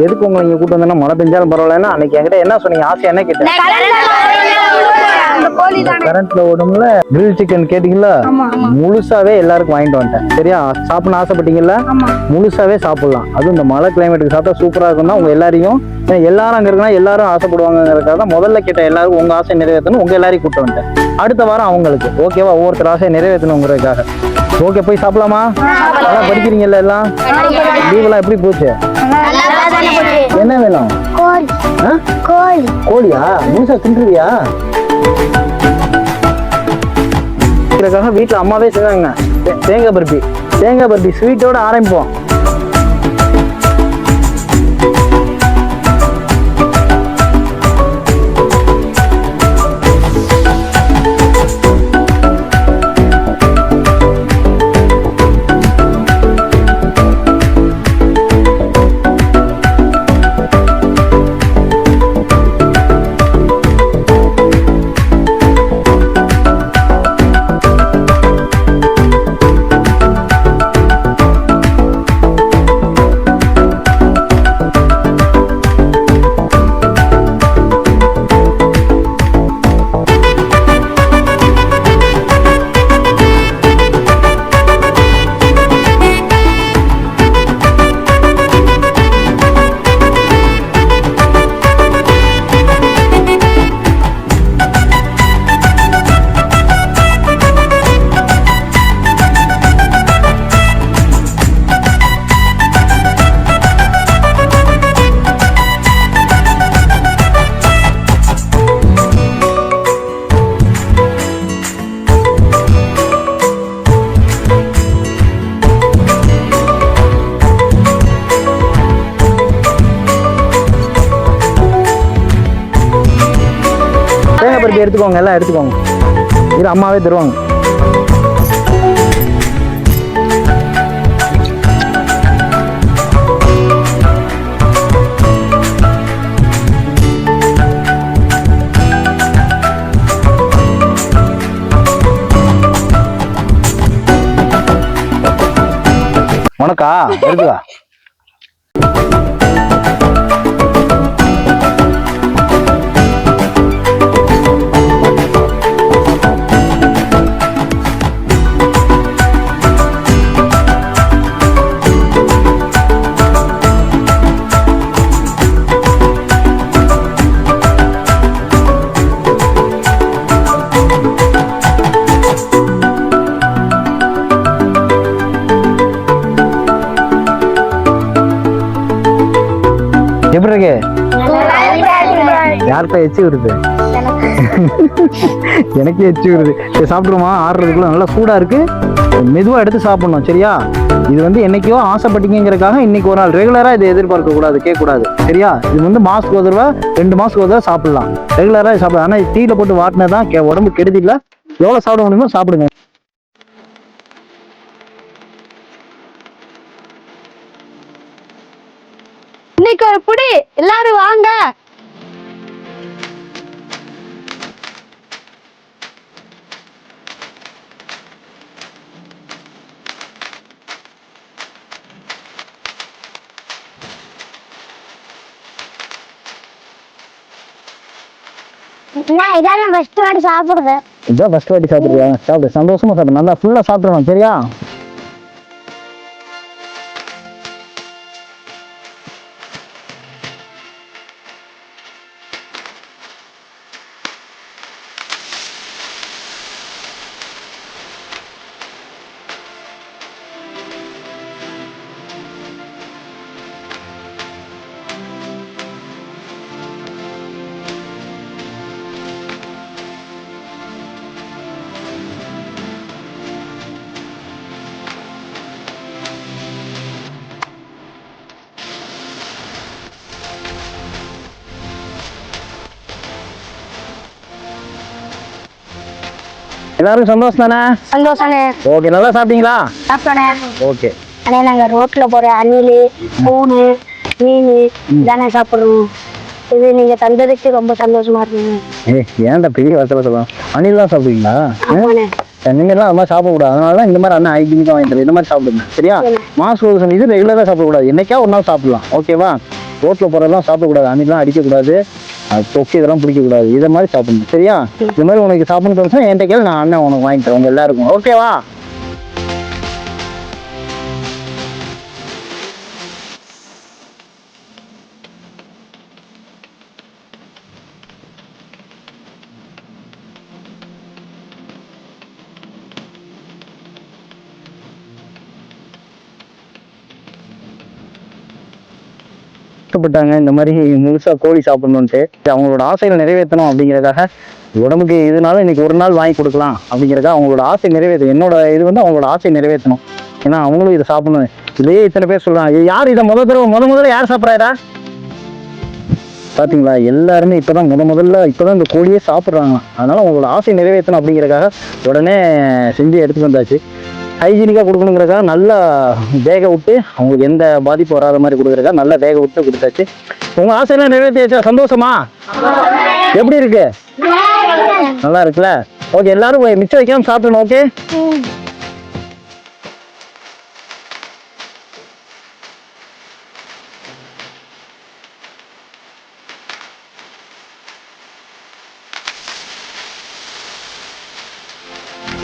எதுக்கு உங்களை இங்க கூட்டு வந்தா மழை பெஞ்சாலும் பரவாயில்லன்னா அன்னைக்கு என்கிட்ட என்ன சொன்னீங்க? ஆசை என்ன கேட்டேன்? கரண்ட்ல ஓடும்ல கிரில் சிக்கன் கேட்டீங்களா? முழுசாவே எல்லாருக்கும் வாங்கிட்டு வந்துட்டேன். சரியா? சாப்பிட ஆசைப்பட்டீங்கல்ல, முழுசாவே சாப்பிடலாம். அதுவும் இந்த மழை கிளைமேட்டுக்கு சாப்பிட்டா சூப்பரா இருக்கும்னா உங்க எல்லாரையும், எல்லாரும் அங்க இருக்குன்னா எல்லாரும் ஆசைப்படுவாங்கிறதுக்காக தான் முதல்ல கேட்ட எல்லாருக்கும் உங்க ஆசை நிறைவேற்றணும், உங்க எல்லாரையும் கூப்பிட்டு வந்துட்டேன். அடுத்த வாரம் அவங்களுக்கு ஓகேவா, ஒவ்வொருத்தர் ஆசையை நிறைவேற்றணுங்கிறதுக்காக. ஓகே, போய் சாப்பிடலாமா? நல்லா படிக்கிறீங்கல்ல எல்லாம்? லீவெல்லாம் எப்படி போச்சு? என்ன வேணும்? கோழியா? முழுசா தின்றுவியா? வீட்டுல அம்மாவே செய்வாங்க தேங்காய் பர்பி. தேங்காய் பர்பி ஸ்வீட்டோட ஆரம்பிப்போம். எடுத்துக்கோங்க, எல்லாம் எடுத்துக்கோங்க. இது அம்மாவே தருவாங்க. உனக்கா? எடுத்துக்கா. எப்படி இருக்கு? யார்கிட்ட எச்சி வருது? எனக்கே எச்சி வருது. சாப்பிடுமா? ஆடுறதுக்குள்ள நல்லா சூடா இருக்கு. மெதுவா எடுத்து சாப்பிடணும். சரியா? இது வந்து என்னைக்கோ ஆசைப்பட்டீங்கிறதுக்காக இன்னைக்கு ஒரு நாள், ரெகுலரா இதை எதிர்பார்க்க கூடாது, கேட்க கூடாது. சரியா? இது வந்து மாசத்துக்கு ஒரு தடவை 2 மாசத்துக்கு ஒரு தடவை சாப்பிடலாம். ரெகுலரா சாப்பிடலாம். ஆனா டீல போட்டு வாட்டினதான் உடம்பு கெடுதி இல்ல. எவ்வளவு சாப்பிட முடியுமோ சாப்பிடுங்க. இன்னைக்கு ஒரு புடி, எல்லாரும் வாங்க. இதான் ஃபர்ஸ்ட் வாட்டி சாப்பிடுறது. இதான் ஃபர்ஸ்ட் வாட்டி சாப்பிடுறியா? சாப்பிடு, சந்தோஷமா சாப்பிடு, நல்லா ஃபுல்லா சாப்பிடணும். சரியா? எல்லாரும் சந்தோஷம் தானே? சந்தோஷம். ஓகே, நல்லா சாப்பிட்டீங்களா? சாப்பிட்டேன். ஓகே. அண்ணே, நாங்க ரோட்ல போற அணிலு, பூனை, மீன் தானே சாப்பிடுறோம். இது நீங்க தந்ததுக்கு ரொம்ப சந்தோஷமா இருக்குங்க. ஏன்டா பெரிய வருஷம் சொல்லலாம்? அணில் தான் சாப்பிடுவீங்களா? இனிமேலாம் அது மாதிரி சாப்பிடக்கூடாது. அதனால இந்த மாதிரி அண்ணன் ஹைஜீனிக்காக வாங்கிட்டு இந்த மாதிரி சாப்பிடுங்க. சரியா? மாசு இது ரெகுலராக சாப்பிடக்கூடாது. என்னைக்கா ஒரு நாள் சாப்பிடலாம். ஓகேவா? ரோட்டில் போகிறதெல்லாம் சாப்பிடக்கூடாது, அன்னைக்கெல்லாம் அடிக்கக்கூடாது, தொக்கி இதெல்லாம் பிடிக்கக்கூடாது, இதை மாதிரி சாப்பிடணும் சரியா? இது மாதிரி உனக்கு சாப்பிடணும்னு தோணுச்சுன்னா என்கிட்ட கேள், நான் அண்ணன் உனக்கு வாங்கி தரேன் உங்க எல்லாருக்கும். ஓகேவா? கஷ்டப்பட்டாங்க இந்த மாதிரி முழுசா கோழி சாப்பிடணுன்ட்டு, அவங்களோட ஆசைகளை நிறைவேற்றணும் அப்படிங்கிறதுக்காக, உடம்புக்கு இதனால இன்னைக்கு ஒரு நாள் வாங்கி கொடுக்கலாம் அப்படிங்கிறதுக்காக அவங்களோட ஆசை நிறைவேற்றும். என்னோட இது வந்து அவங்களோட ஆசை நிறைவேற்றணும். ஏன்னா அவங்களும் இதை சாப்பிடணும். இதுலேயே இத்தனை பேர் சொல்றாங்க, யார் இதை முதல்ல யார் சாப்பிட்றாரா? பாத்தீங்களா, எல்லாருமே இப்பதான் முதல்ல இப்பதான் இந்த கோழியே சாப்பிட்றாங்க. அதனால அவங்களோட ஆசை நிறைவேற்றணும் அப்படிங்கிறதுக்காக உடனே செஞ்சு எடுத்துட்டு வந்தாச்சு. ஹைஜீனிக்காக கொடுக்கணுங்கிறக்காக நல்லா வேக விட்டு அவங்களுக்கு எந்த பாதிப்பு வராத மாதிரி கொடுக்குறக்கா நல்லா வேக விட்டு கொடுத்தாச்சு. உங்கள் ஆசையெல்லாம் நிறைவேற்றியாச்சா? சந்தோஷமா? எப்படி இருக்கு? நல்லா இருக்குல்ல? ஓகே, எல்லாரும் மிச்சம் வைக்காம சாப்பிடணும். ஓகே.